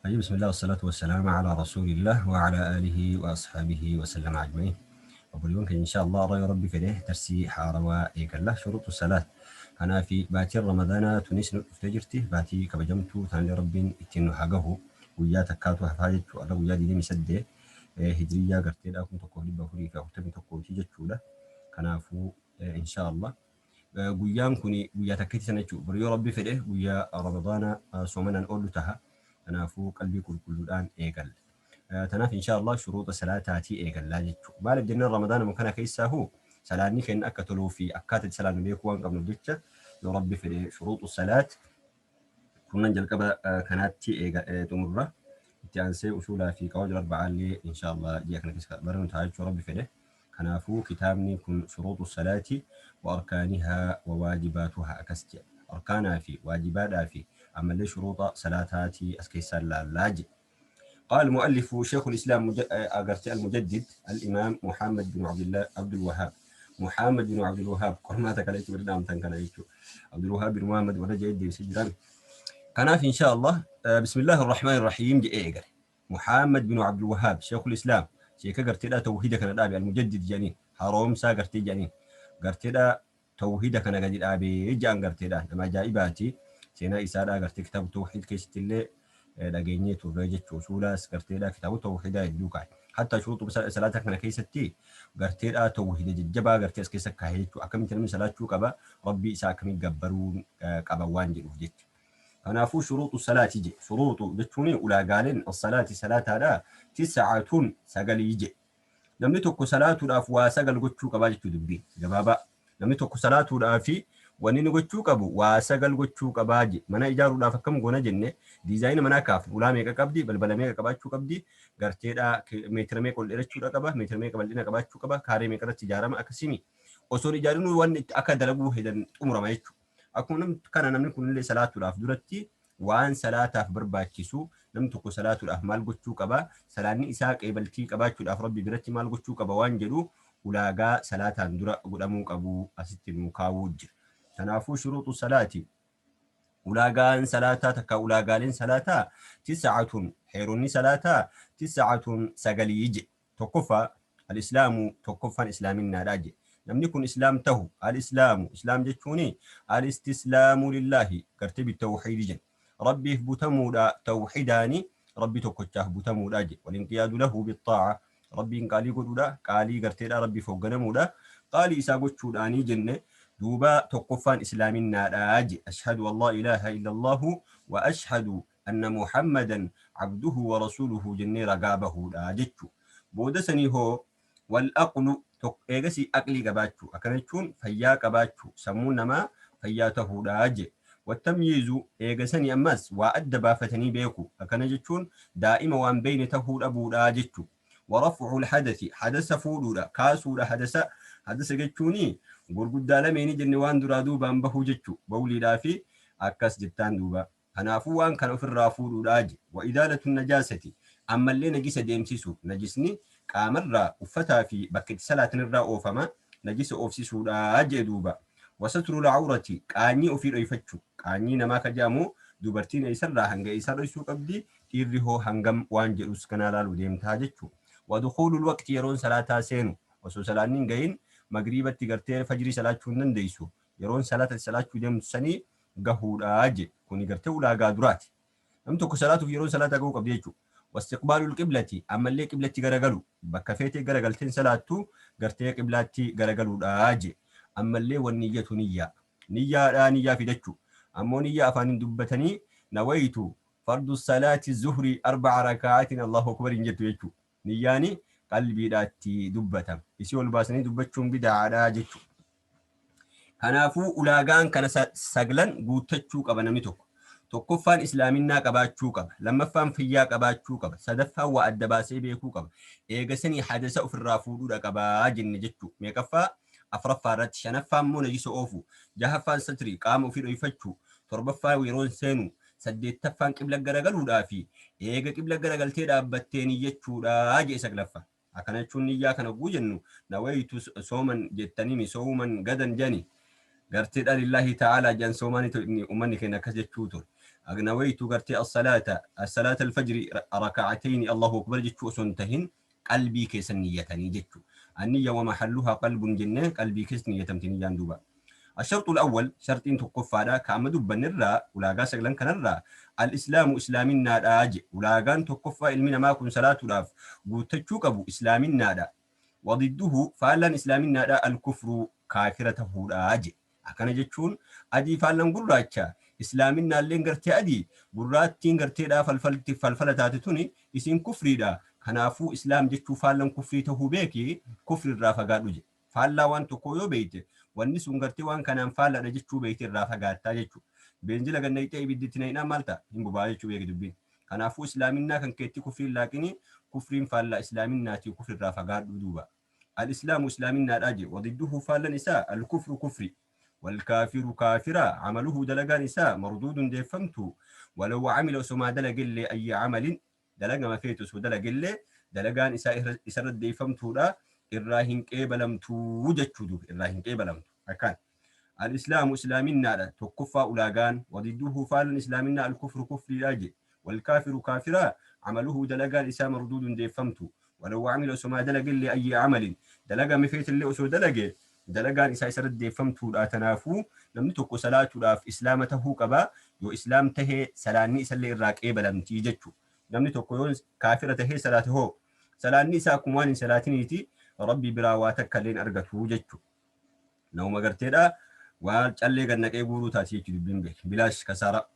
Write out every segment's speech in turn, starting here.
طيب بسم الله والصلاة والسلام على رسول الله وعلى آله وأصحابه وسلم أجمعين. أقول لكم إن شاء الله رأي ربي فيه ترسي حاروا إيقالله شروط الصلاة. أنا في باتي رمضان تونس تجرته باتي كبجمتو ثاني ربي اتنو حقه ويا تكاتو حفاجت وأنا ويا دي مسدة هجرية قرتي لكم تقول بفريق أو تبي تقول تيجي كنافو إن شاء الله. guyyaan kuni guyyaa takkitti sana jechuudha. Bariyyoo rabbi fedhe guyyaa Ramadaana soomanaan oolu taha. Kanaafuu qalbii qulqulluudhaan eegalle. Tanaaf inshaallah shuruuxa salaataatii eegallaa jechuudha. Maaliif jennaan Ramadaana kana keessaa hoo salaanni keenya akka toluu fi akkaataa salaannu beekuu waan qabnuuf jecha yoo rabbi fedhe shuruuxu salaat kunnan jalqaba kanaatti xumurra. Itti aansee usuulaa fi qawaajir arba'aallee inshaallah ji'a kana keessa barnu ta'a jechuudha rabbi fedhe. كنافو كتابني كن شروط الصلاة وأركانها وواجباتها أكسجل أركانها في واجباتها في أما اللي شروط صلاتاتي أسكيسال لاجئ. قال المؤلف شيخ الإسلام المجدد الإمام محمد بن عبد الوهاب محمد بن عبد الوهاب كما تكلمت برنامج تنكلمت عبد الوهاب بن محمد ورجع يدي سجران كناف إن شاء الله. بسم الله الرحمن الرحيم جئ محمد بن عبد الوهاب شيخ الإسلام شيكا قرتدا توحيدك انا دابي المجدد جانين حروم سا قرتي جانين قرتدا توحيدك انا قاعد ابي جان قرتدا لما جايباتي سينا اسادا قرتي كتاب توحيد كيستله دغيني تو رجت وصولاس قرتدا كتاب توحيد يدوكاي حتى شروط صلاتك انا كيستي قرتدا توحيد جبا قرتي اسكيسك كاهيتو اكم تنم صلاتو قبا ربي ساكمي غبرون قبا وانجلو جت. كنافو شروط الصلاة يجي شروط بتوني ولا قالين الصلاة صلاة هذا 9 سجل يجي لم تكن صلاة الأفوا سجل قتشوك باجت دبي جبابا لم تكن صلاة الأفي ونين قتشوك أبو وسجل قتشوك باجي منا إجار الأفكم قنا جنة ديزاين منا كاف ولا ميكا كبدي بل ميكا كباجتشوك كبدي قرتيدا متر ميكا الإرتشوك كبا متر ميكا بلدنا كباجتشوك كبا كاري ميكا تجارة ما أكسيمي وصور إجارين وان أكاد لبوه هذا أمر ما يجتو أكون كان نمني كل اللي صلاة الأف درتي وان صلاة أف برباكيسو لم تكن صلاة الأف مال قتشو كبا سلاني إساق إبلتي كباكو الأف ربي برتي مال قتشو كبا وانجلو ولاقا صلاة درا قداموك أبو أست المكاوج. تنافو شروط الصلاة ولاقا صلاة تكا ولاقا صلاة 9 حيروني صلاة 9 سقليج تقفى الإسلام تقفى إسلامنا راجي لم يكن إسلام ته الإسلام إسلام جتوني الاستسلام لله كرتب التوحيد جن ربي بتمودا توحيداني ربي تكتاه بتمودا جي والانقياد له بالطاعة ربي قال يقول قالي قرتيدا ربي فوقنا مودا قالي إساقو تشوداني جنة دوبا تقفان إسلامنا راجي أشهد والله إله إلا الله وأشهد أن محمدا عبده ورسوله جنة رقابه راجتشو بودسني هو والأقل eegasi aqlii qabaachuu akkana jechuun fayyaa qabaachuu sammuu namaa fayyaa ta'uudha jedhe. Wattamyiizu eegasanii ammas waa adda baafatanii beeku akkana jechuun daa'ima waan beeyne ta'uu dhabuudha jechuu. Waraf'ul hadathi hadasa fuudhuudha kaasuudha hadasa jechuuni gurguddaa lameeni jenne waan duraa duubaan bahuu jechuu bawliidhaa fi akkas jettaan duuba. Kanaafuu waan kana ofirraa fuudhuudha jedhe. Wa idaalatu najaasati ammallee najisa deemsisu najisni qaamarraa uffataa fi bakka itti salaatin irraa oofama najisa oofsisuudha jee duuba. Wasatrul awrati qaanyii ofii dhoyfachuu qaanyii namaa kajaamu dubartiin eessarraa hanga eessaa dhoysuu qabdi dhiirri hoo hangam waan jedhus kana laaluu deemtaa jechuu. Wadukhulul waqti yeroon salaataa seenu osoo salaanni hin gahin magriibatti gartee fajrii salaachuu hin dandeessu yeroon salaata salaachuu deemtu sanii gahuudha je kuni gartee ulaagaa duraati. Namni tokko salaatuuf yeroon salaataa gahuu qabdi jechuu. واستقبال القبلة أما اللي قبلة غرغلو بكفيتي غرغلتين صلاتو غرتي قبلاتي غرغلو داجي أما اللي والنية نية لا نية في دچو أما نية أفان دبتني نويت فرض الصلاة الظهر 4 ركعات الله أكبر نجتو يچو نياني قلبي داتي دبتا يسيو الباسني دبچون بدعا داجچو كنافو أولاغان كان سغلن غوتچو قبنمي توك tokkoffaan islaaminaa qabaachuu qaba lammaffaan fayyaa qabaachuu qaba sadaffaan waa adda baasee beekuu qaba eegasanii hadasa ofirraa fuudhuudha qabaa jenne jechuu meeqaffaa afraffaa irratti shanaffaan immoo najisa oofu jahaffaan satrii qaama ofii dhoyfachuu torbaffaan yeroon seenu saddeettaffaan qibla garagaluudhaa fi eega qibla garagaltee dhaabbatteen jechuudha jee saglaffa akkana jechuun niyyaa kana guu jennu nawaytu sooman jettanii sooman gadan jani garteedha lillahi ta'ala jan soomani ummanni keenya akkas jechuu ture نويت قرتي الصلاة الفجر ركعتين الله أكبر جتشو سنتهن قلبي كيس نيتني جتشو النية ومحلها قلب جنة قلبي كيس نية تمتني جاندوبا الشرط الأول شرطين تقف على كامد بنرا ولا قاسق لن كنرا الإسلام إسلامنا راج ولا قان تقف علمنا ما كن صلاة راف وتشوك أبو إسلامنا را وضده فعلا إسلامنا را الكفر كافرته راج أكن جتشون أدي فعلا قراجة إسلامنا اللي نقرتي أدي قراتي نقرتي دا فالفلتاتتوني إسين كفري دا كنافو إسلام جتشو فعلا كفري تهو بيكي كفر الرافة قادو جي فعلا وان تقويو بيتي wanni sun gartee waan kanaan faalladha jechuu beekte irraa fagaattaa jechuu beenzila gannaytee ibidditti na'inaa maalta hin bubaa jechuu beeki dubbiin kanaafuu islaaminaa kan keetti kufriin laaqini kufriin faallaa islaaminaatii kufri irraa fagaadhu duuba al-islaamu islaaminaadhaa je wadidduhu faallan isaa al-kufru kufri والكافر كافرا عمله دلقان إساء مردود ديفمتو ولو عمل سما دلق اللي أي عمل دلق ما فيتس ودلق اللي دلقان إساء إسرد ديفمتو لا الراهن كيبلمتو وجدتو الراهن كيبلمتو أكان الإسلام إسلامنا تكفى أولاغان وضده فال إسلامنا الكفر كفر لاجئ والكافر كافرا عمله دلقان إساء مردود ديفمتو ولو عمل سما دلق اللي أي عمل دلق ما فيت اللي أسو دلق دلقان إساء إسرد ديفمتو لا تنافو لم تكو صلاة لا في إسلامته كبا يو إسلام تهي سلاني إسالي الراك إيبلمتي جدتو لم تكو كافرة تهي صلاته سلاني إساء كموان سلاتينيتي ربي براواتك لين أرقته جدتو لو ما قرتيدا وقال قلنا كيبورو تاتيك دبين بك بلاش كسارة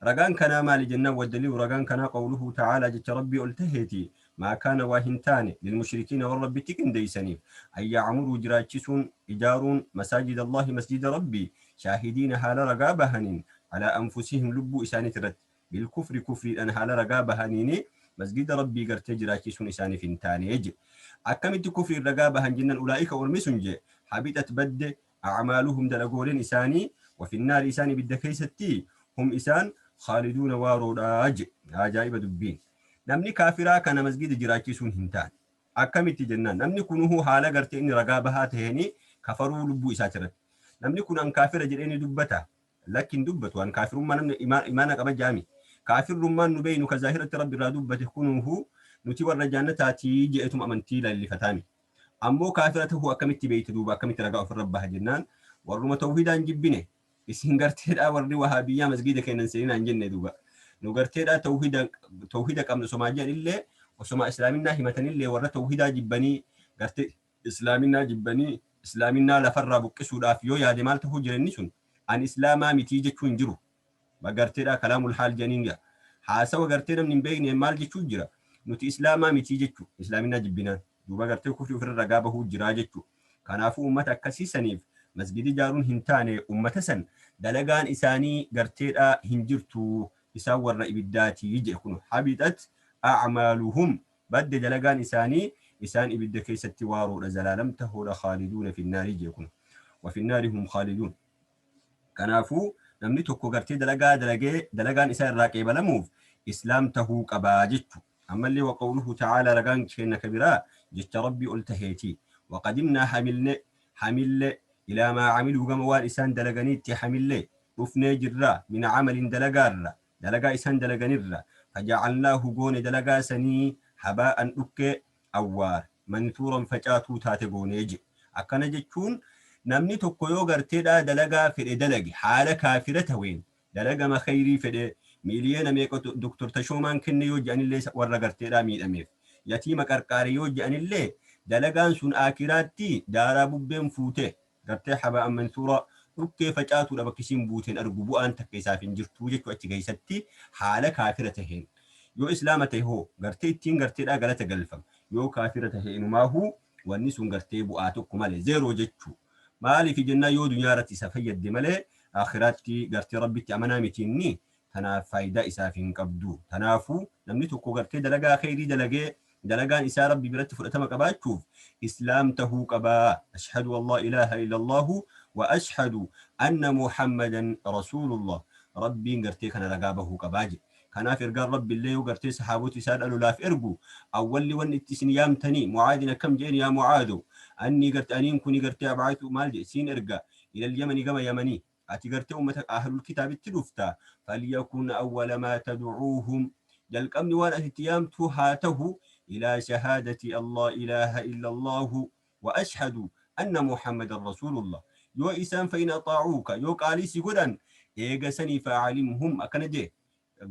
رقان كنا مال جنة والدليل رقان كنا قوله تعالى جت ربي التهيتي ما كان واهنتان للمشركين والرب تكن ديسني أي يعمروا جراجسون إجارون مساجد الله مسجد ربي شاهدين حال رقابهن على أنفسهم لبوا إساني ترد بالكفر كفر أن حال رقابهنين مسجد ربي قرت جراجسون إساني فنتاني يجي أكملت كفر الرقابهن جنة أولئك والمسنج حبيت بد أعمالهم دلقولين إساني وفي النار إساني بالدكيستي هم إسان خالدون واروراج عجائب دبين نمني كافرا كان مسجد جراكيسون هنتان أكملت جنان نمني كنوه حالة قرتين رقابها تهني كفروا لبو إساترت نمني كن أن كافر جريني دبتا لكن دبت وأن كافر ما إيمانك أبا جامي كافر رمان نبين كظاهرة رب الردبة كنوه نتي والرجانة تاتي جئتم أمنتي للي فتامي أمو كافرته أكملت بيت دوبا أكملت رقاء في الرب جنان ورما توحيدا جبنه إسهنغرتيدا ورد وهابية مسجد كينن سينا جنة دوبا نغرتيدا توحيدا كامل سماجا إلا وسما إسلامنا همتن إلا ورد توحيدا جبني غرتي إسلامنا جبني إسلامنا لفر بكسو دافيو يا دمال تهجر النسون عن إسلاما متيجة كنجرو بغرتيدا كلام الحال جنينجا حاسا وغرتيدا من بين يمال جتشو جرا نتي إسلاما متيجة إسلامنا جبنا دوبا gartee kufrii ofirra ragaa bahuu jiraa jechuu kanaafuu ummata akkasiisaniif masgidi jaaruun hin taane ummata san dalagaan isaanii garteedhaa hin jirtu isaan warra ibiddaatii jedhe kun habitat a'maaluhum badde dalagaan isaanii isaan ibidda keessatti waaruudha zalaalamta hoola khaaliduuna fi nnaari jedhe kun wafi nnaari hum khaaliduun kanaafuu namni tokko gartee dalagaan isaa irraa qeebalamuuf islaam tahuu qabaa jechuu أما اللي وقوله تعالى رقان كينا كبيرا جت ربي قلتهيتي وقدمنا حمل إلى ما عملوا قموان إسان دلقانيتي حمل رفنا جرا من عمل دلقا إسان دلقانيرا فجعلناه قون دلقا سني حباء أكي أوار منثورا فجاتو تاتقونيجي أكنا جتشون نمني تقويو قرتيدا دلقا في دلقي حالة كافرة وين دلقا ما خيري في ميليانا ميكو دكتور تشومان كني يوجعني اللي ورا قرتيدا ميد أمير يتيما قرقاري يوجعني اللي دلقان سن آكراتي دارا ببين فوته قرتي حباء منثورا ركي فجاتو لبكسين بوتين أرقبو أن تكيسافين جرتو جيكو أتكيستي حالة كافرتهين يو إسلامته هو قرتي تين قرتيدا قلت قلفم يو كافرتهين ما هو والنسون قرتي بؤاتوكو مالي زيرو جتشو مالي في جنة يو دنيارتي سفيد دي مالي آخراتي قرتي ربي تأمنا متيني تنا فايدة إسافين قبدو تنافو نمني تكو قرتي دلقا خيري دلقان إسا ربي برت فرأتما قبا تشوف إسلام تهو قبا أشهد والله إله إلا الله وأشهد أن محمدا رسول الله ربي قرتي كان رقابه قباجي كان فرقان ربي اللي وقرتي صحابوتي سألوا لا فرقو أول وان اتسنيام تني معادنا كم جين يا معادو أني قرت أنين كوني قرتي أبعاثو مالجي سين إرقا إلى اليمن قم يمني أتقرت أمة أهل الكتاب التلفتا فليكن أول ما تدعوهم جلقمني وانا اتيامت هاته إلى شهادة الله إله إلا الله وأشهد أن محمد رسول الله يو إسان فإن أطاعوك يو قالي سيقودان إيغسني فعلمهم أكنجي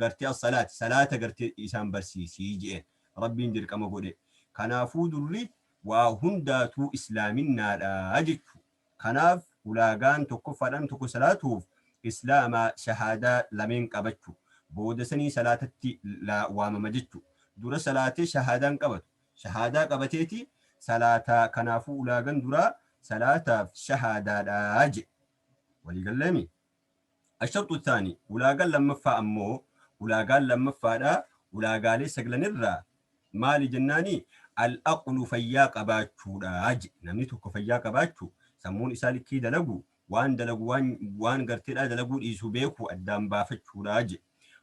قرتي الصلاة صلاة قرتي إسان برسي سيجي ربي ندير كما قولي كنافو دري وهنداتو إسلامنا لا أجد كناف ولاغان تكو فلان تكو صلاته إسلام شهادة لمن قبتشو بودسني صلاتتي لا واممجتشو دورا صلاتي شهادان قبت شهادة قبتيتي صلاة كنافو ولاغان دورا صلاة شهادة لاج ولقلمي الشرط الثاني ولاغان لما فأمو ولاغان لما فأدا ولاغالي سقلن الرا مالي جناني الأقل فيا قباتشو لاج نمنيتو فيا قباتشو سمون إسالي كي دلقو وان قرتلا دلقو إيسو بيكو أدام بافتشو لاج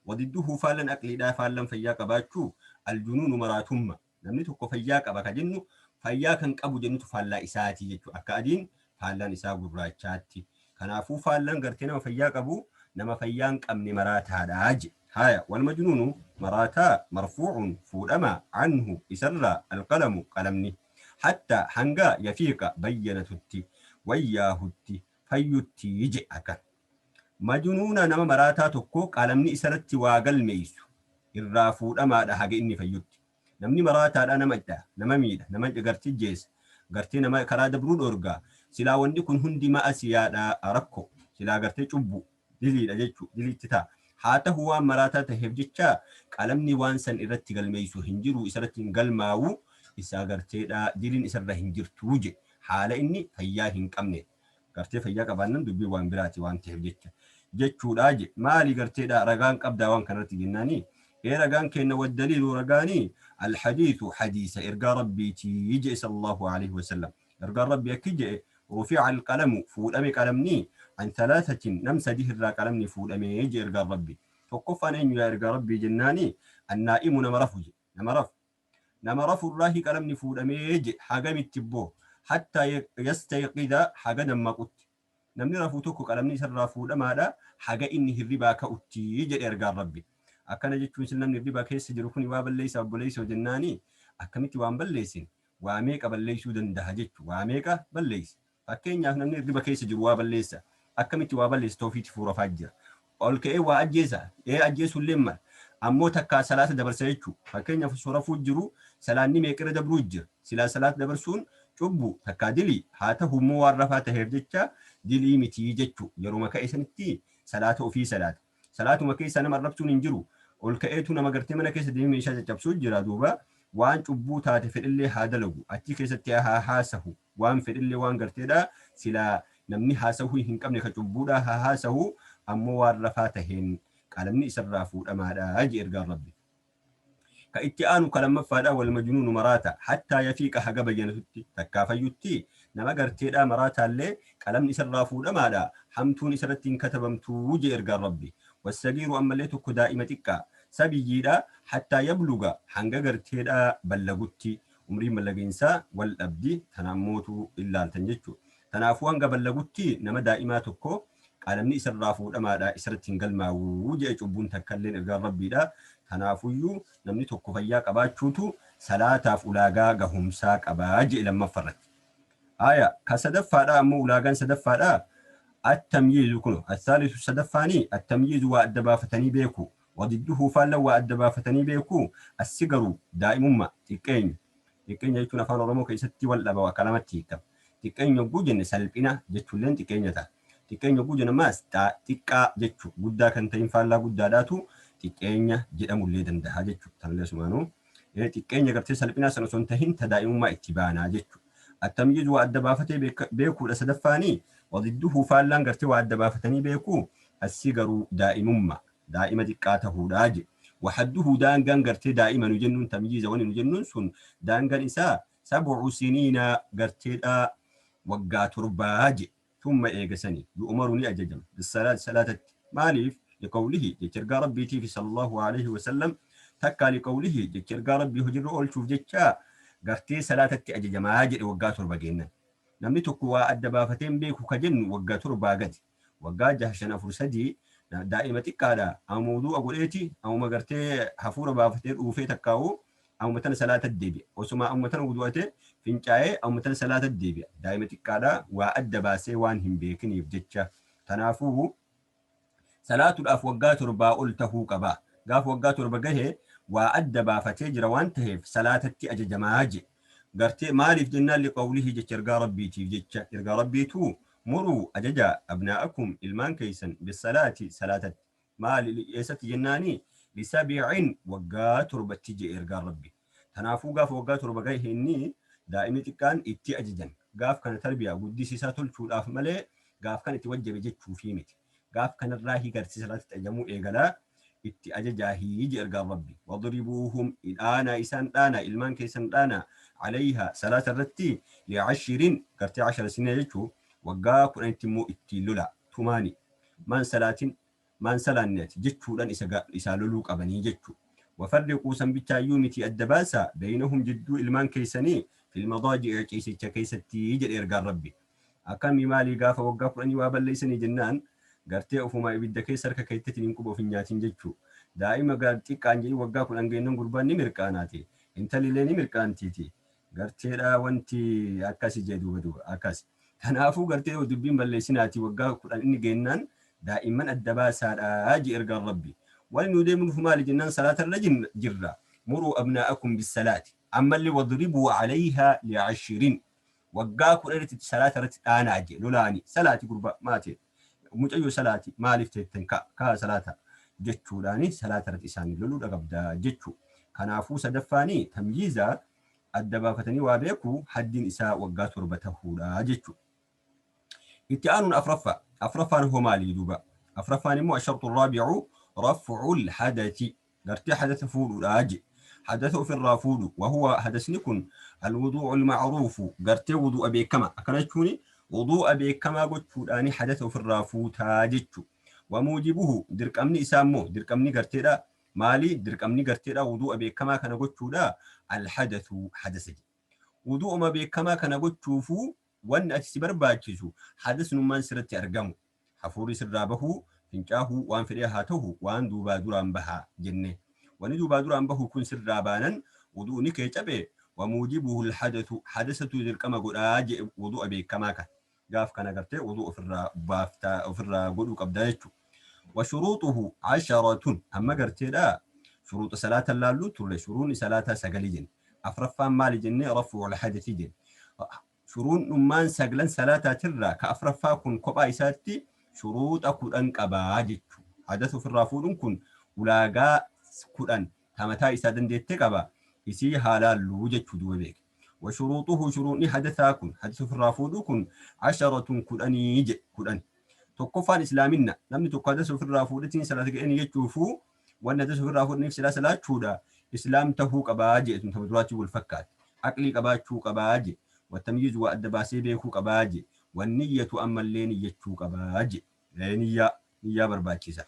وضده فعلا أقل لا فعلا فيا قباتشو الجنون مراتهم نمنيتو فيا قبا كجنو فيا كان قبو جنتو فعلا إساتي جتو أكادين فعلا إساء قراتشاتي كنافو فعلا قرتنا فيا قبو نما فيان قمن مراتا لاج هايا والمجنون مراتا مرفوع فولما عنه إسر القلم قلمني حتى حنقا يفيق بينتتي وياهتي فيتي يجئك مجنونا نما مراتا تكو قلمني إسرتي واقل ميسو الرافود أما دا حق إني فيتي نمني مراتا دا نمجدا نمميدا نمجدا قرتي جيس قرتي نما كراد برود أرقا سلا وندي كن هندي ما أسيادا أركو سلا قرتي چبو دلي لجيشو دلي تتا حتى هو مراتا تهبجيشا قلمني وانسان إرتي قلميسو هنجرو إسرتي قلماو إسا قرتي دا دلين إسر هنجرتو جي حال إني فيا هنقمني قرتي فيا قبانن دبي وان براتي وان تهبجيشا جيشو لاجي مالي قرتي دا رقان قبدا وان كانت جناني إيه رقان كينا والدليل رقاني الحديث حديث إرقى ربي تيجي صلى الله عليه وسلم إرقى ربي يكيجي رفع القلم فول أمي قلمني عن ثلاثة نمسى ديه الراك قلمني فول أمي يجي إرقى ربي فقف أن يا إرقى ربي جناني النائم نمرف الراهي قلمني فول أمي يجي حاجة متبو حتى يستيقظ حاجة دم قلت نمني رفوتوكو قلمني سر فول أما لا حاجة إنه الربا كأتي يجي إرقى ربي أكنا جيت مثلنا من الربا كيس جروفني وابليس أبوليس وجناني أكمتي وان بليسين واميك بليسو دنده جيت واميك بليس فكين يهنا من الربا كيس جروا بليسا أكمتي وابليس توفيت فورا فجر قولك إيه وأجيسا إيه أجيسو الليمة أمو تكا صلاة دبر سيجو فكين يفسورا فجرو سلاني ميكرا دبروجر سلا صلاة دبرسون شبو تكا دلي هاته موارفا تهرجتشا دلي متي جيتشو يروما كيسنتي صلاة وفي صلاة مكيسا نمربتو ننجرو والكأيتو نما قرتي منا كيس ديمي ميشا جبسو جرا دوبا وان شبو تاتي في اللي هذا لغو أتي كيس تياها هاسهو وان في اللي وان قرتي دا سلا نمني هاسهو هنكمني كشبو دا هاسهو أمو وارفاتهن قالمني إسرافو أما دا أجي إرقار ربي كإتيانو كلام مفادا والمجنون مراتا حتى يفيك حقا بيانتي تكافا يتي نما قرتي دا مراتا اللي قالمني إسرافو أما دا حمتون إسرتين كتبمتو وجي إرقار ربي والسجير أما اللي تكو دائمتك سبيجيدا حتى يبلغ حنقا قرتيدا بلغتي عمري ملغينسا والأبدي تناموتو إلا التنجتو تنافوان بلغتي نما دائماتكو قالمني إسرافو أما دا إسرتين قلما وجي أجبون تكالين إرقار ربي دا تنافويو نمني تكو فياك أباتشوتو صلاة فولاغا قهمساك أباجي لما فرت آية كسدفا دا أمو ولاغان سدفا دا التمييز كله الثالث السدفاني التمييز والدبافتني بيكو وضده فالا والدبافتني بيكو السجر دائم ما تكين يكون فالا رمو كيستي ولا بوا كلامات تكين يوجن سلبنا جتولين تكين يوجن ماس تكا جتو جدا كنتين فالا جدا داتو تكين جدا مولدن ده جتو تنلي سمانو تكين يقرتي سلبنا سنتهين تدائم ما اتبانا جتو التمييز والدبافتي بيكو السدفاني وضده فالان قرتي والدبافتني بيكو السيجر دائما دقاته داج وحده دانغان قرتي دائما نجنن تمييز ونجنن سن دانغان إساء 7 سنين قرتي وقا ترباج ثم إيقسني يؤمرني أججم بالصلاة صلاة ماليف لقوله جترقى ربي تيفي صلى الله عليه وسلم تكا لقوله جترقى ربي هجر أول شوف جتشا قرتي صلاة أججم آجر وقا ترباجين نمني تكوا الدبافتين بيكو كجن وقا ترباجت وقاجه شنا فرسدي دائما تكادا أو موضوع قوليتي أو ما قرتي حفورة بافتير وفي تكاو أو مثلا صلاة الدبي وسما أو مثلا وضوءته فينشاي أو مثلا صلاة الدبي دائما تكادا وأدى باسي وان هم بيكن يفجتشا تنافوه صلاة الأف وقات ربا قلته قبا قاف وقات ربا قهي وأدى بافتي جروان تهيف صلاة التي أججماجي قرتي مالي في جنة لقوله جتش إرقى ربي تيف جتش إرقى ربي تو مروا أججا أبناءكم المان كيسا بالصلاة صلاة مالي يست جناني لسبع وقات ربا تيجي إرقى ربي تنافو قاف وقات ربا قهي إني دائمتي كان اتي أججن قاف كان تربية ودي سيساتل شولاف ملي قاف كان اتوجه بجتشو فيمتي قاف كان الراهي قرتي صلاة تجمو إيقلا itti ajajaahi je ergaan rabbi wadribuuhum idhaana isaan dhaana ilmaan keessan dhaana calayha salaata irratti li'ashirin gartee 10 sinee jechuu waggaa 10 immoo ittiin lola tumaani man salaanneeti jechuudhaan isaa loluu qabanii jechuu wafarriquu sanbichaayyuu miti adda baasa baynahum jidduu ilmaan keessanii fil madaaji'i ciisicha keessatti jedhe ergaan rabbi akkamii maalii gaafa waggaa 10 waa balleessanii jennaan gartee ofuma ibidda keessa harka keettatiin hin quba of hin nyaatin jechuu daa'ima xiqqaan jedhi waggaa 10 geennan gurbaan ni mirqaanaati intalillee ni mirqaantiiti garteedha wanti akkasi jedhu duuba akkas kanaafuu gartee dubbiin balleessinaati waggaa 10 inni geennaan daa'iman adda baasaadha ji ergaan rabbi wani nu deemuuf maali jennaan salaata irra jirra muruu abnaa'akum bisalaati ammallee wadribuu calayhaa li'ashirin waggaa 10 irratti salaata irratti dhaanaa je lolaani salaati gurba maate mucayyoo salaati maaliif teettan ka salaata jechuudhaani salaata irratti isaanii loluu dhaqabda jechuu kanaafuu sadaffaanii tamyiiza adda baafatanii waa beeku haddiin isaa waggaa 7 ta'uudha jechuu itti aanuun afraffaan hoo maalii duuba afraffaan immoo ashartu raabi'u raf'u alhadathi gartee hadatha fuudhuudha je حدث في الرافود وهو حدث نكون الوضوء المعروف قرتي وضوء بكما أكنتوني وضوء بكما قلت أني حدث في الرافود هاجتشو وموجبه درك أمني إسامو درك أمني قرتي مالي درك أمني قرتي وضوء بكما كان قلت لا الحدث حدث وضوء ما بكما كان قلت فو وأن أتسبر باكسو حدث نمان سرت أرقمو حفوري سرابه فنجاه وان فريهاته وان دوبا دران بها جنة وندو بادر أن به كن سر رابانا وضوء نكي تبه وموجبه الحدث حدثة ذلك ما قد آج وضوء به كماك قاف كان قرتي وضوء في الرابطة في الرابطة قبدايته وشروطه 10 أما قرتي لا شروط صلاة اللالو تولي شرون صلاة سقليجن أفرفان مالي جنة رفع الحدث جن شرون نمان سقلن صلاة ترى كأفرفا كن كبا إساتي شروط أكون أنك أباجتو حدث في الرافود كن ولاقا كودان تامتا إسادن ديتي قبا إسي حالال لوجة كدوبيك وشروطه شروطني حدثاكم حدث في الرافودكم 10 كوداني يجي كودان توقفان إسلامنا لم تقدسوا في الرافودتين سلاسة إني يتشوفوا وأن دسوا في الرافود نفس سلاسة شودا إسلام تهو قباجي اسم تمدراتي والفكات عقلي قباجو قباجي والتمييز والدباسي بيكو قباجي والنية أما اللين يتشو قباجي نية برباكيسا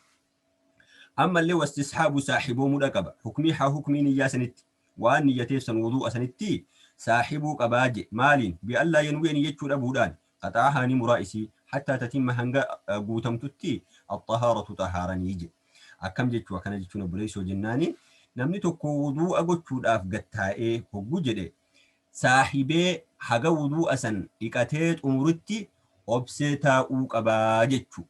أما اللي واستصحاب صاحبه مراقبة حكمي نية سنت وأن نيته وضوء سنتي صاحبه قباجي مال بألا ينوي نيته لبودان قطعها مرائسي حتى تتم هنگا قوتم تتي الطهارة طهارا يجي أكم جتوا كان جتونا بريسو جناني نمني تكو وضوء أقوتشو داف قطائي هقو جدي صاحبه حقا وضوء سن إكاتيت أمرتي أبسيتا قباجتشو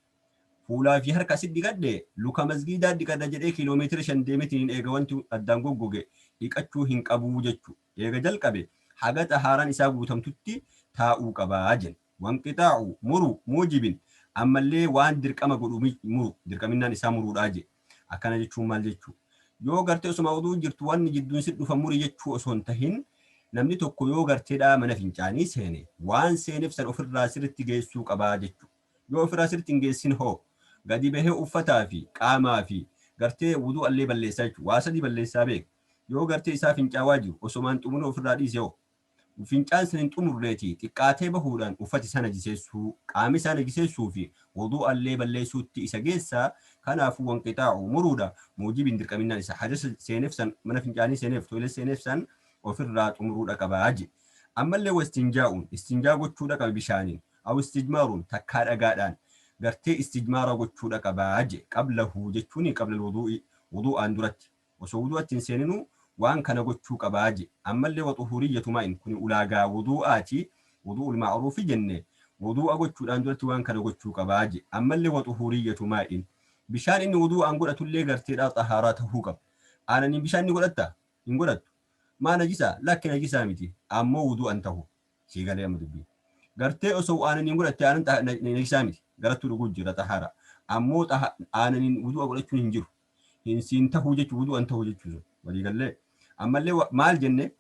fuulaa fi harka asitti dhiqadhe luka masgiidaa dhiqadha jedhee kiiloomeetira 5 deemetiin eega wanti addaan goggoge dhiqachuu hin qabu jechuu eega jalqabe haga xahaaraan isaa guutamtutti taa'uu qabaa jen wanqixaa'u muru muujibin ammallee waan dirqama godhu muru dirqaminaan isaa muruudhaa je akkana jechuun maal jechuu yoo gartee osuma oduu jirtu wanni jidduun si dhufa muri jechuu osoo hin tahin namni tokko yoo garteedhaa mana fincaanii seene waan seeneef san ofirraa sirritti geessuu qabaa jechuu yoo ofirraa sirritti hin geessin hoo gadi bahee uffataa fi qaamaa fi gartee wuduu allee balleessaa jechuudha. Waa sadii balleessaa beek. Yoo gartee isaa fincaawaa jiru osomaan xumuree ofirraa dhiisee hoo. Fincaan sana hin xumurreetii xiqqaatee bahuudhaan uffati sana jiseessuu qaami sana jiseessuu fi wuduu allee balleessuutti isa geessaa kanaafuu wanqixaa'u muruudha muujibiin dirqaminaan isa hadasa seeneef san mana fincaanii seeneef toilet seeneef san ofirraa xumuruudha qabaa je. Ammallee wastinjaa'uun istinjaa gochuudha qaba bishaaniin. Aw istijmaaruun takkaa dhagaadhaan gartee istijmaara gochuudha qabaa je qablahu jechuuni qabla wudu'aan duratti osoo wudu'atti hin seeninuu waan kana gochuu qabaa je ammallee waxuhuriyyatu maa'in kun ulaagaa wudu'aati wudu'ul ma'ruufi jenne wudu'a gochuudhaan duratti waan kana gochuu qabaa je ammallee waxuhuriyyatu maa'in bishaan inni wudu'aan godhatullee garteedhaa xahaaraa tahuu qaba aananii bishaan ni godhatta hin godhattu maa najisaa lakki najisaa miti ammoo wudu'an tahu siigalee amma dubbii gartee osoo aananiin godhatte aanan najisaa miti garattuu dhuguu jira xahaara ammoo aananiin wudu'a godhachuun hin jiru hin siin tahuu jechuu wudu'an tahuu jechuu waliigallee ammallee maal jenne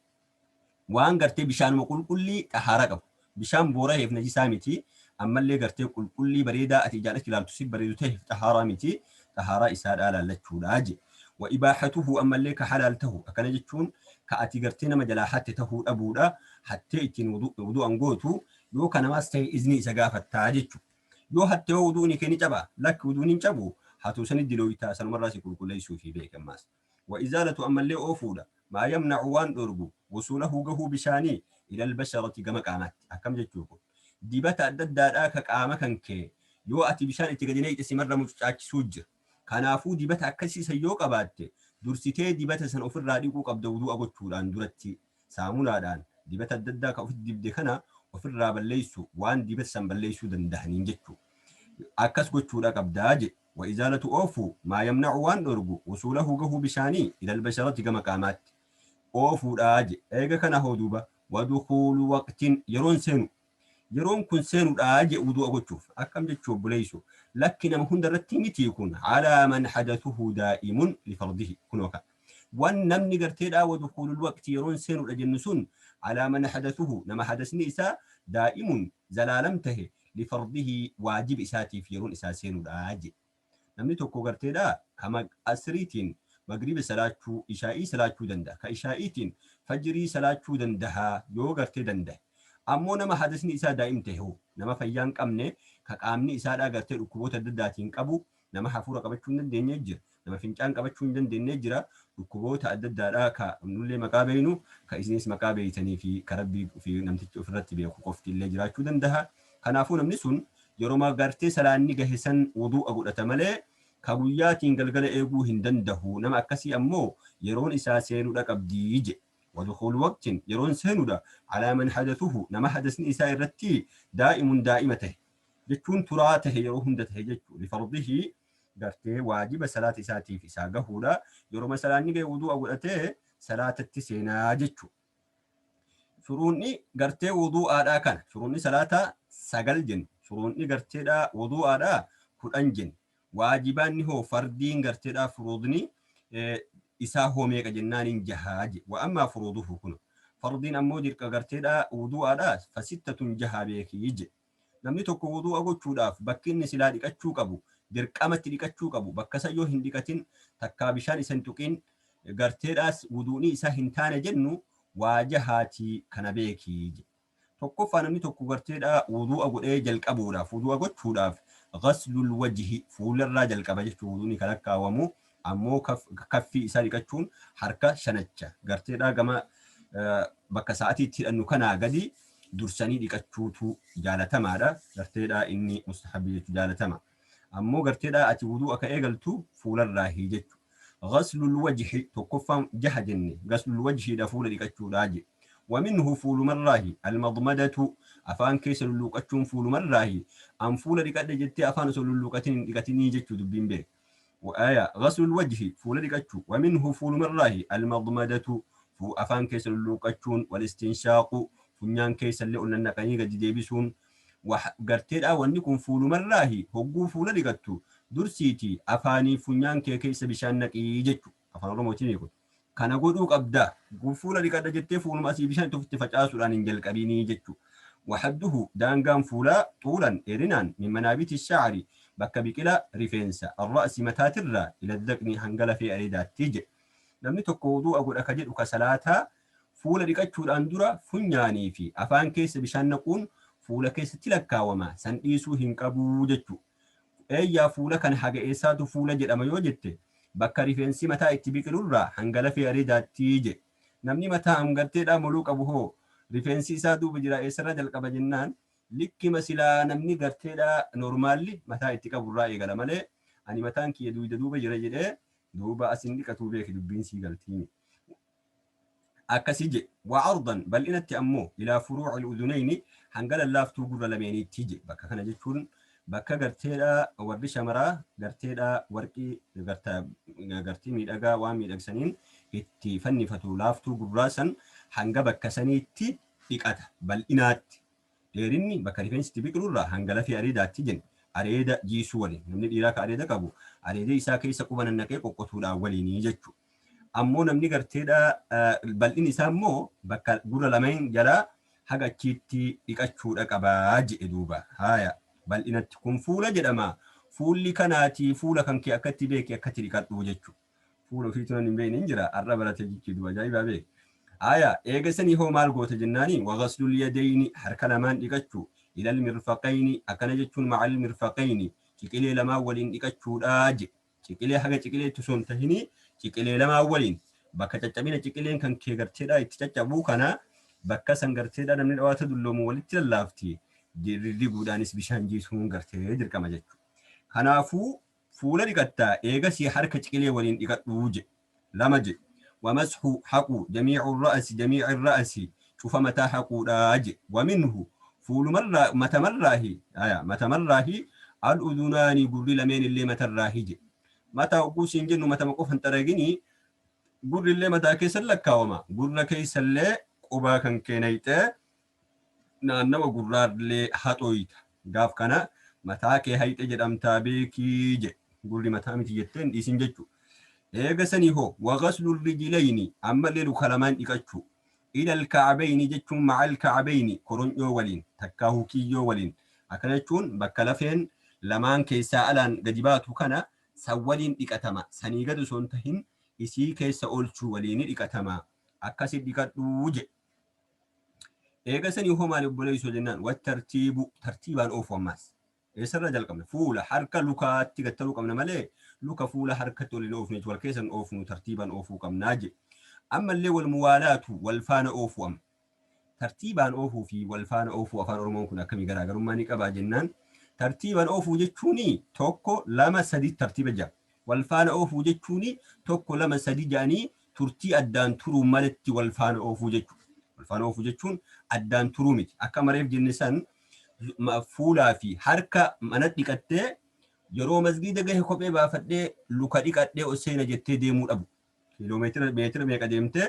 waan gartee bishaanuma qulqullii xahaara qabu bishaan boora heef najisaa miti ammallee gartee qulqullii bareedaa ati jaalatti ilaaltu si bareedu ta'e xahaaraa miti xahaaraa isaadhaa laallachuudhaa je wa ibaahatuhu ammallee ka halaaltahu akkana jechuun ka ati gartee nama jalaa hatte tahuu dhabuudha hattee ittiin wudu'an gootu yoo kanamaas ta'e izni isa gaafattaa jechu yoo hattee wudu'ni kee ni caba lakki wudu'ni hin cabu hatu sanit dilooyitaa sanumarraa si qulqulleessuu fi beekamaas wa izaalatu ammallee oofuudha maa yamnacu waan dhorgu wusuulahu gahuu bishaanii ila albasharati gama qaamaatti akkam jechuu kun dibata adda addaadhaa ka qaama kan kee yoo ati bishaan itti gadinee itti simarra mucaachisuu jira kanaafuu dibata akkasiisan yoo qabaatte dursitee dibata san ofirraa dhiquu qabda wudu'a gochuudhaan duratti saamunaadhaan dibata adda addaa ka ofitti dibde kana ofirraa balleessu waan dibata san balleessuu dandahaniin jechuu akkas gochuudha qabdaa je wa izaalatu oofu maa yamnacu waan dhorgu wusuulahu gahuu bishaanii ila albasharati gama qaamaatti oofuudhaa je eega kana hoo duuba wadukuulu waqtin yeroon seenu yeroon kun seenuudhaa je wudu'a gochuuf akkam jechuu obboleessu lakki nama hunda irratti miti kun alaa man hadathuhu daa'imun lifardihi kunoo kan waan namni garteedhaa wadukuulul waqti yeroon seenuudha jennu sun alaa man hadathuhu nama hadasni isaa daa'imun zalaalam tahe lifardihi waajib isaatiif yeroon isaa seenuudhaa je namni tokko garteedhaa kama asriitiin magriba salaachuu ishaa'ii salaachuu danda'a ka ishaa'iitiin fajrii salaachuu danda'a yoo gartee danda'a ammoo nama hadasni isaa daa'im ta'e nama fayyaa hin qabne ka qaamni isaadhaa gartee dhukkuboota adda addaatiin qabu nama hafuura qabachuu hin dandeenye jira nama fincaan qabachuu hin dandeenye jira dhukkuboota adda addaadhaa ka nullee maqaa beeynu ka isinis maqaa beeytanii fi ka rabbii fi namtichi ofirratti beeku qofti illee jiraachuu danda'a kanaafuu namni sun yeroo gartee salaanni gahe san wudu'a godhata malee ka guyyaatiin galgala eeguu hin danda'u nama akkasii ammoo yeroon isaa seenuudha qabdii je ودخول وقت يرون سنودا على من حدثه نما حدثني إساء الرتي دائم دائمته جتون تراته يروهم دته جتو لفرضه قرته واجب صلاة إساتي في ساقه لا يرو مثلا نيجي وضوء أقولته صلاة التسينا جتو شروني قرته وضوء آدا كان شروني صلاة ساقل جن شروني قرته دا وضوء آدا كل أنجن واجبان هو فردين قرته دا فروضني isaa hoomee jennaan jahaaj wa amma furuduhu kun fardin ammoo dirqa garteedha wudu'aadha fasittatun jaha beekii je namni tokko wudu'a gochuudhaaf bakki inni silaa dhiqachuu qabu dirqamatti dhiqachuu qabu bakka sayyoo hin dhiqatin takkaa bishaan isan tuqin garteedhaas wudu'ni isaa hin taane jennu waa jahaati kana beekii je tokkoffaa namni tokko garteedha wudu'a godhee jalqabuudhaaf wudu'a gochuudhaaf ghaslul wajhi fuularraa jalqaba jechuu wudu'ni kan akkaawamu ammoo kaffii isaa dhiqachuun harka shanacha garteedhaa gama bakka sa'atiitti hidhannu kanaa gadi dursanii dhiqachuutu jaalatamaadha garteedhaa inni mustahabbii jechuu jaalatama ammoo garteedhaa ati wuduu akka eegaltu fuularraa hiijechu ghaslul wajhi tokkoffaan jaha jenne ghaslul wajhiidha fuula dhiqachuudhaa je ومنه فول مراه المضمدة أفان كيس اللوقتشون فول مراه أم فول لقد جدت أفان سل اللوقتين لقتني جدت دبين بيك وآية غسل الوجه فول لقتشو ومنه فول مراه المضمدة فو أفان كيس اللوقتشون والاستنشاق فنيان كيس اللي قلنا نقني قد ديبسون وقرتير أولنكم فول مراه هقو فول لقتشو درسيتي أفاني فنيان كيس بشانك إيجتشو أفان رموتين يقول kana godhuu qabda fuula dhiqadha jettee fuuluma asii bishaan tufitti facaasuudhaan hin jalqabinii jechu waxadduhu daangaan fuulaa xuulan dheerinaan min manaabiti shaacri bakka biqila rifeensa arra'si mataatirraa ila daqni hanga lafee areedaatti jedhe namni tokko wudu'a godha ka jedhu ka salaataa fuula dhiqachuudhaan dura funyaanii fi afaan keessa bishaan naquun fuula keessatti lakkaawama san dhiisuu hin qabuu jechu eeyyaa fuula kan haga eessaatu fuula jedhama yoo jette bakka rifeensi mataa itti biqilurraa hanga lafee areedaatti je namni mataa hangarteedhaa moluu qabu hoo rifeensi isaa duuba jira eessarra jalqaba jennaan likki masilaa namni garteedha normaalli mataa itti qaburraa eegala malee ani mataan kiyya duuba jira jedhee duuba asin dhiqatuu beeki dubbiin sii galtiimi. Akkasii jedhe wa'ardan bal'inatti ammoo ilaa furuuci udunayni hanga lallaaftuu gurra lameeniitti jedhe bakka kana jechuun bakka garteedha warri shamaraa garteedha warqii gartii miidhagaa waan miidhagsaniin itti fannifatu laaftuu gurraa san hanga bakka saniitti dhiqata bal'inaatti. Dheerinni bakka rifeensitti biqilurraa hanga lafee areedaatti jenna. Areeda jiisuu waliin namni dhiiraa ka areeda qabu areeda isaa keessa quba nannaqee qoqqotuudhaan waliinii jechuudha. Ammoo namni garteedha bal'inni isaa immoo bakka gurra lameen jalaa haga achiitti dhiqachuudha qabaa jedhe duuba. Haaya bal'inatti kun fuula jedhama. Fuulli kanaati fuula kan kee akkatti beeki akkatti dhiqadhu jechuudha. Fuula ofiitu hin beekne hin jira har'a barate jechuudha ajaa'ibaa beeki. Haaya eegasanii hoo maal goote jennaani waghaslul yadayni harka lamaan dhiqachuu ilal mirfaqayni akkana jechuun ma'al mirfaqayni ciqilee lamaan waliin dhiqachuudha jedhe. Ciqilee haga ciqileetti osoo hin tahini ciqilee lamaan waliin bakka caccabina ciqileen kan kee garteedha itti caccabuu kana bakka san garteedha namni dhawaata dulloomu walitti lallaafti dirriguudhaanis bishaan jiisuun gartee dirqama jechuudha. Kanaafuu fuula dhiqattaa eegasii harka ciqilee waliin dhiqadhuu jedhe lama jedhe. ومسح حقو جميع الرأس شوف متى حقو راج ومنه فول مرة متى مرة الأذنان قرر لمن اللي متى الراهج متى أقوس إنجن متى مقف انتراجني قرر اللي متى كيس لك وما قرر كيس اللي قبا كان كينيته نانو قرر اللي حطويت قاف كنا متى كي هيت جدام تابيكي ج قرر متى متجتين إسنجتو eegasanii hoo waghaslul rijlayni ammallee luka lamaan dhiqachuu ilal ka'abayni jechuun ma'al ka'abayni koronyoo waliin takkaa hukiyyoo waliin akkana jechuun bakka lafeen lamaan keessaa alaan gadi baatu kana san waliin dhiqatama sanii gad osoo hin tahin isii keessa oolchuu waliin dhiqatama akkasi dhiqadhuu jedhe. Eegasanii hoo maal obboleessoo jennaan tartiibaan oofu ammaas eessarra jalqabne fuula harka lukaatti gattaruu qabna malee luka fuula harkatti waliin oofne wal keessan oofnu tartiibaan oofuu qabnaa jedhe. Ammallee wal muwaalaatu wal faana oofuu amma. Tartiibaan oofuu fi wal faana oofuu afaan Oromoon kun akkamii garaagarummaa ni qabaa jennaan. Tartiibaan oofuu jechuuni tokko lama sadi tartiiba ja'a. Wal faana oofuu jechuuni tokko lama sadi ja'anii turtii addaan turuu malatti wal faana oofuu jechuudha. Wal faana oofuu jechuun addaan turuu miti. Akka mareef jenne san fuulaa fi harka mana dhiqattee yeroo masgiida gahe kophee baafadhee luka dhiqadhee oseena jettee deemuu dhabu. Kiiloomeetira meeqa deemtee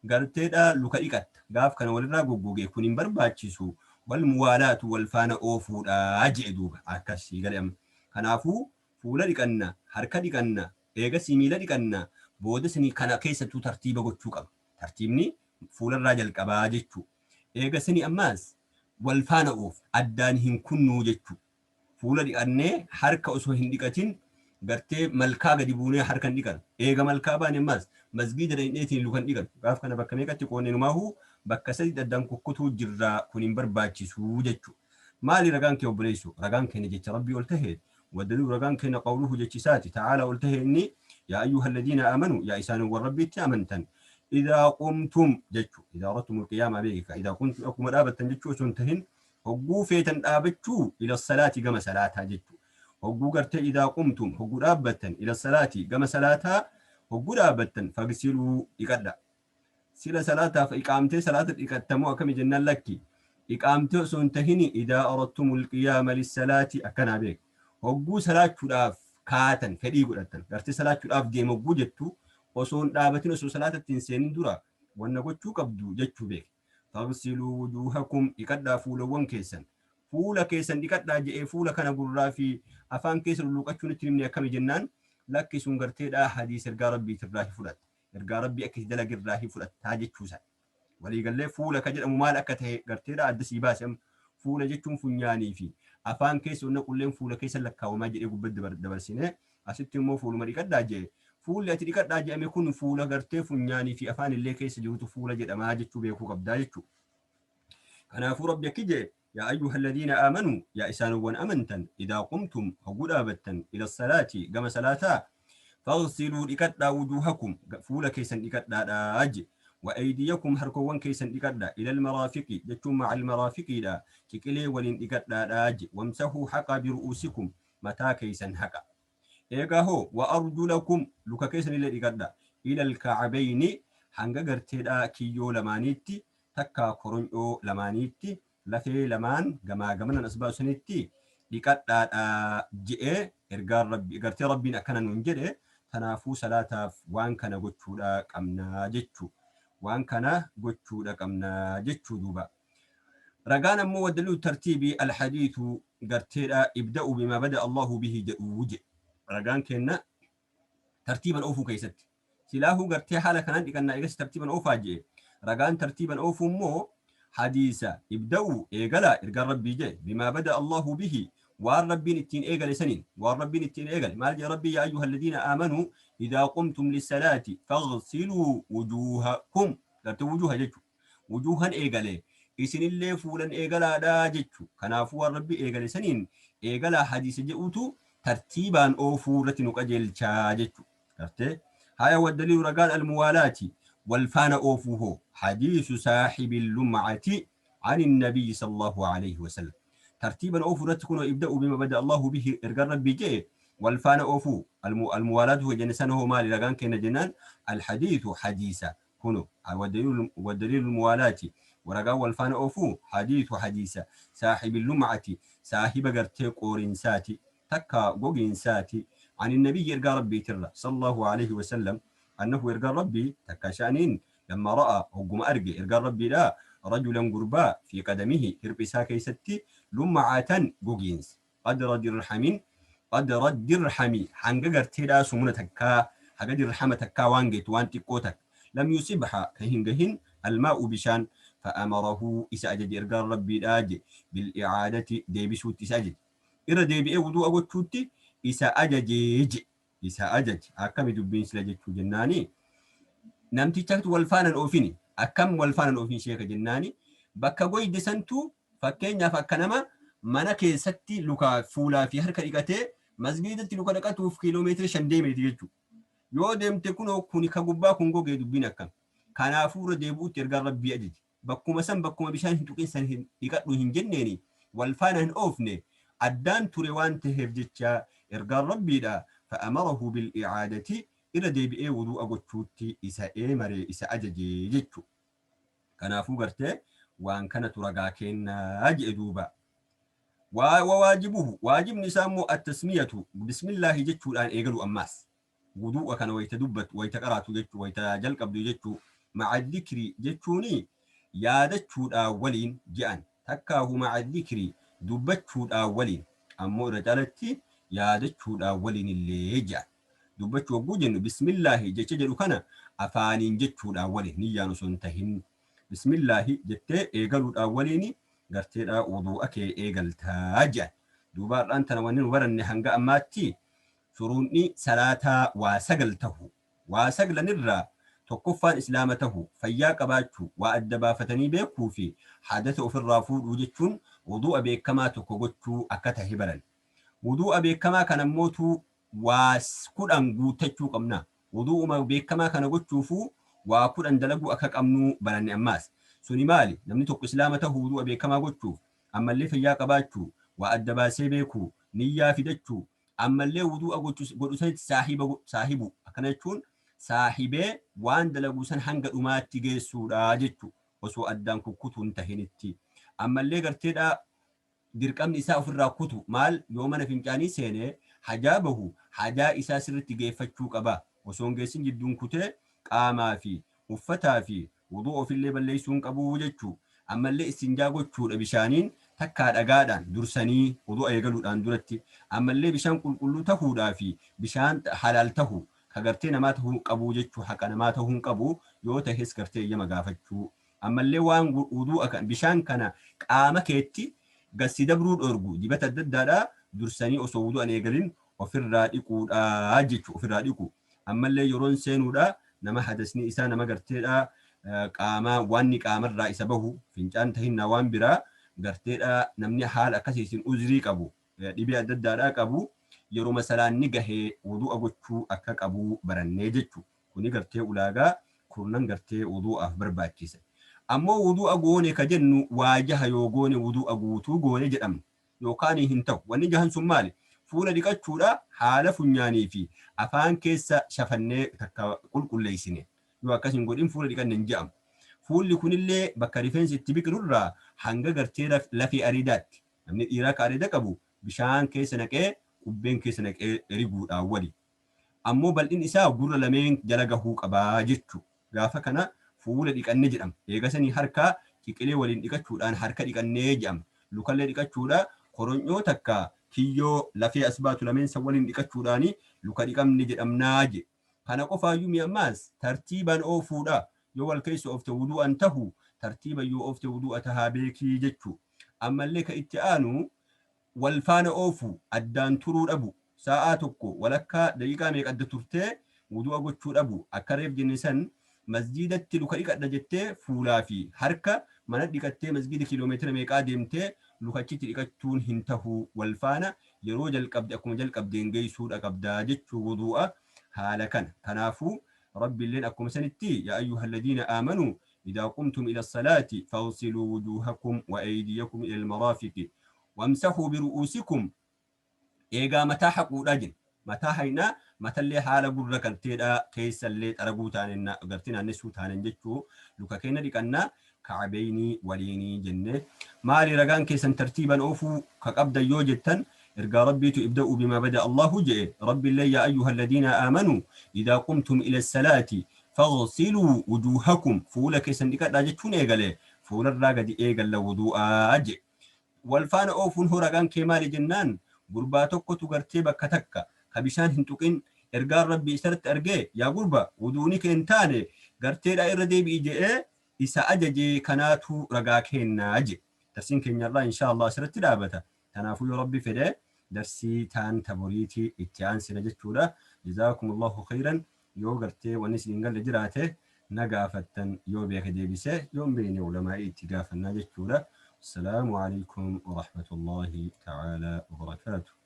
garteedha luka dhiqatta. Gaaf kana walirraa goggogee kun hin barbaachisu. Wal muwaalaatu wal faana oofuudha jedhe duuba akkasii galee. Kanaafuu fuula dhiqanna, harka dhiqanna, eegasii miila dhiqanna, booda sanii kana keessattuu tartiiba gochuu qaba. Tartiibni fuularraa jalqabaa jechuu. Eegasii ammaas wal faana oofu addaan hin kunnuu jechuu. Fuula dhiqannee harka osoo hin dhiqatin gartee malkaa gadi buunee harka hin dhiqan. Eega malkaa baane ammaas masgiida dheetiin lukan dhiqan. Gaaf kana bakka meeqatti qoonnee numaahuu bakka sadi addaan kukkutuu jirraa kun hin barbaachisu jechuudha. Maali ragaan kee obboleessu? Ragaan keenya jecha Rabbii ol tahee ودليل رجان كنا قوله جتشساتي تعالى قلته إني يا أيها الذين آمنوا يا إنسان والرب تأمنتن إذا قمتم جتشو إذا أردتم القيامة بك إذا كنتم أكم الآبة جتشو سنتهن هجو فيتن آبتشو إلى الصلاة جم صلاتها جتشو هجو قرت إذا قمتم هجو آبة إلى الصلاة جم صلاتها هجو آبة فاغسلوا إقدا سلا صلاتها فإقامتي صلاة إقدموا كم جنة لك إقامتي سنتهني إذا أردتم القيامة للصلاة أكنا بك hogguu salaachuudhaaf kaatan fedhii godhatan gartee salaachuudhaaf deemu hogguu jettu osoo hin dhaabatin osoo salaatatti hin seenin dura wanna gochuu qabdu jechuu beek. Fagsiluu wujuuhakum dhiqadhaa fuulawwan keessan fuula keessan dhiqadhaa je'ee fuula kana gurraa fi afaan keessa lulluqachuun itti himne akkami jennaan lakki sun garteedhaa hadiis ergaa rabbiitirraa fudhatta ergaa rabbii akkasi dalagirraa fudhattaa jechuusa. Waliigallee fuula ka jedhamu maal akka ta'e garteedhaa adda sii baasem fuula jechuun funyaanii fi afaan keessa onna qulleen fuula keessa lakkaawamaa jedhee gubbatti dabarsine asitti immoo fuuluma dhiqadhaa jedhe fuulli ati dhiqadhaa jedhame kun fuula gartee funyaanii fi afaan illee keessa jirutu fuula jedhamaa jechuu beekuu qabdaa jechuudha. Kanaafuu rabbi akki jedhe yaa ayyuha alladhiina aamanuu yaa isaanowwan amantan idaa qumtum hogguu dhaabattan ila salaati gama salaataa fagsiluu dhiqadhaa wujuuhakum fuula keessan dhiqadhaadhaa jedhe وأيديكم هركوان كيسن إقدا إلى المرافق جتم مع المرافق لا كيكلي ولين إقدا لاج وامسحوا حقا برؤوسكم متى كيسن حقا إيقا هو وأرجلكم لك كيسن إلى إقدا إلى الكعبين حنقا قرتدا كيو لمانيتي تكا كورنيو لمانيتي لفي لمان قما نسبا سنتي إقدا جئ إرقار ربي إقرتي ربنا كان ننجده تنافو صلاة وان كان قتشودا قمنا جتشو وان كان قتشودا قمنا جتشو دوبا رقانا مو ودلو ترتيبي الحديث قرتيرا ابدأوا بما بدأ الله به وجه رقان كنا ترتيبا أوفو كيست سلاهو قرتي حالة كان كنا إيقس ترتيبا أوفا جي رقان ترتيبا أوفو مو حديثا ابدأوا إيقلا إرقان ربي جي بما بدأ الله به والربين التين إيقل سنين والربين التين إيقل مال يا ربي يا أيها الذين آمنوا إذا قمتم للصلاة فاغسلوا وجوهكم قلت وجوها جتشو وجوها إيقل إسن اللي فولا إيقلا دا جتشو كنافو الربي إيقل سنين إيقلا حديث جئوتو ترتيبا أوفو رتنك أجل جتشو قلت هاي والدليل رقال الموالاة والفان أوفوه حديث صاحب اللمعة عن النبي صلى الله عليه وسلم ترتيبا أوفو رتكون يبدأ بما بدأ الله به إرقار ربي جي والفان أوفو الموالاة هو جنسانه مالي لغان كينا جنان الحديث حديثا كنو والدليل الموالاة ورقا والفان أوفو حديث حديثا صاحب اللمعة صاحب قرتي قورنساتي تكا قوغنساتي عن النبي إرقار ربي ترى صلى الله عليه وسلم أنه إرقار ربي تكا شانين لما رأى هقم أرقي إرقار ربي لا رجلا قرباء في قدمه هربسا كيستي لمعة قوغينس قدر الدرحمي حنقر تيرا سمونة تكا حقد الرحمة تكا وانجت وانتي قوتك لم يصبح كهن الماء بشان فأمره إساجد إرقار ربي لاج بالإعادة ديبسوت إساجد إرى ديبئي وضوء وطوتي إساجد أكم دبين سلاجد جناني نمتي تكت والفانا أوفيني أكم والفانا أوفين شيخ جناني بكا قوي دسنتو فكينيا فكنما mana keessatti luka fuulaa fi harka dhiqatee masgiidatti luka dhaqatuuf kiiloomeetira 5 deemee jechuudha. Yoo deemte kun ka gubbaa kun gogee dubbiin akkam. Kanaafuu irra deebi'uutti ergaan rabbii ajaje. Bakkuma bishaan hin tuqin san dhiqadhu hin jenneeni wal faana hin oofne addaan ture waan ta'eef jecha ergaan rabbiidha. Fa'amarahu bil i'aadati irra deebi'ee wuduu'a gochuutti isa eemaree isa ajaje jechuudha. Kanaafuu gartee waan kanatu ragaa kennaa jedhe duuba. وواجبه واجب نسامو التسمية بسم الله جتشو الآن إيقلوا أماس وضوء كان ويتدبت ويتقرأت جتشو ويتجلق أبدو جتشو مع الذكر جتشوني يا دتشو الأولين جأن تكاه مع الذكر دبتشو الأولين أمو رجالتي يا دتشو الأولين اللي جأن دبتشو بوجن بسم الله جتشجلو كان أفانين جتشو الأولين نيانو سنتهن بسم الله جتة إيقلوا الأولين قرتيرا وضوءك إيقلتا جان دوبار أنت نوانين ورن هنقا أماتي شروني صلاة واسقل نرى تقفى إسلامته فياك باتشو وأدبا فتني بيكو في حدثه في الرافود وجدتون وضوء بيك كما تقوتشو أكته بلن وضوء بيك كما كان موتو واسكود أنقو تجو قمنا وضوء ما بيك كما كان قوتشو فو وكود أندلقو أكاك أمنو بلن أماس سوني مالي نمني توق إسلامته وضوء بيك كما قلتو أما اللي فياك باتشو وأدبا سيبيكو نيا فيدتشو أما اللي وضوء قلتو سنة صاحبو أكنتشون صاحبي وان دلقو سن حنق أمات تيجيسو راجتشو وسو أدان كوكوتو انتهينتي أما اللي قرتيدا ديركم نساء في الراكوتو مال يومنا في مكاني سيني حجابه حجا إسا سر تيجيفتشو كبا وسون جيسين جدون كوتي قاما في وفتا في وضوء في اللي بليسون قبو جتشو أما اللي استنجاقو تشور بشانين تكاد أقادان درساني وضوء يقلو الآن درتي أما اللي بشان كل تهو دافي بشان حلال تهو كغرتين ما تهو قبو جتشو حقنا ما تهو قبو يوتا هس كرتي يما قافتشو أما اللي وان وضوء بشان كان قامة كيتي قسي دبرود أرقو ديبتا الدادا درساني أسو وضوء أن يقلين وفي الراديكو جتشو وفي الراديكو أما اللي يرون سينو دا نما حدثني إسانا ما قرتي قاما واني قام الرئيس بهو فينجان تهينا وان برا قرتيرا نمني حال أكاسيسين أزري قبو ديبيا ددارا قبو يرو مثلا نيغه وضوء أغوشو أكاك أبو براني جتشو كوني قرتي أولاغا kurnan gartee wudu'aaf barbaachisa. Ammoo wudu'a goone ka jennu waa jaha yoo goone wudu'a guutuu goone jedhamna yookaan hin ta'u. Wanni jahan sun maali? Fuula dhiqachuudha haala funyaanii fi afaan keessa shafannee takka qulqulleessine. Yoo akkas hin godhin fuula dhiqanne hin jedhamu. Fuulli kunillee bakka rifeensi itti biqilurraa hanga gartee lafee areedaatti. Namni dhiiraa ka areeda qabu bishaan keessa naqee kubbeen keessa naqee riguudhaan wali. Ammoo bal'in isaa gurra lameen jala gahuu qabaa jechuudha. Gaafa kana fuula dhiqanne jedhama. Eegasanii harkaa qiqilee waliin dhiqachuudhaan harka dhiqannee jedhama. Lukallee dhiqachuudha koronyoo takka kiyyoo lafee as baatu lameen san waliin dhiqachuudhaani luka dhiqamne jedhamnaa je. Kana qofaayyuu mi'ammaas tartiibaan oofuudha. Yoo wal keessa oofte wudu'an tahu tartiiba yoo oofte wudu'a tahaa beekii jechuu. Ammallee ka itti aanu wal faana oofu addaan turuu dhabu. Sa'aa tokko walakkaa daqiiqaa meeqadda turtee wudu'a gochuu dhabu. Akka reef jenne san masjiidatti luka dhiqadha jettee fuulaa fi harka mana dhiqattee masjiida kiiloomeetira meeqaa deemtee lukachitti dhiqachuun hin tahu. Wal faana yeroo jalqabde akkuma jalqabdeen geessuudha qabdaa jechuu wudu'a haala kana. Kanaafuu رب اللين أكم سنتي يا أيها الذين آمنوا إذا قمتم إلى الصلاة فاغسلوا وجوهكم وأيديكم إلى المرافق وامسحوا برؤوسكم إيجا متى حقوا راجن متى هينا متى اللي حال برا كرتيدا كيس اللي تربو تاننا قرتنا نسو تانن جتشو لوكا كينا ديكنا كعبيني وليني جنة مالي رجان كيسن ترتيبا أوفو كقبدا يوجتن إرجع ربي تبدأوا بما بدأ الله جئ رب الله يا أيها الذين آمنوا إذا قمتم إلى الصلاة فاغسلوا وجوهكم فولا كيسن ديكا راجتون إيجالي فولا الراجد إيجال وضوء أجئ والفان أوفون هو رجان كمال جنان قرباتك تقرتيبا كتكا كبشان هنتوكين إرجع ربي سرت أرجع يا قربا ودونك إنتاني قرتيلا إردي بيجئ إسا أجي كناتو رجاكين أجئ ترسين كين الله إن شاء الله سرت لابته تنافو يا ربي فده درسي تان تبوريتي اتيان سنجتورا جزاكم الله خيرا يو قرتي ونسي نقل جراته نقافتن يو بيك ديبسه يوم بيني علماء اتقافا نجتورا السلام عليكم ورحمة الله تعالى وبركاته.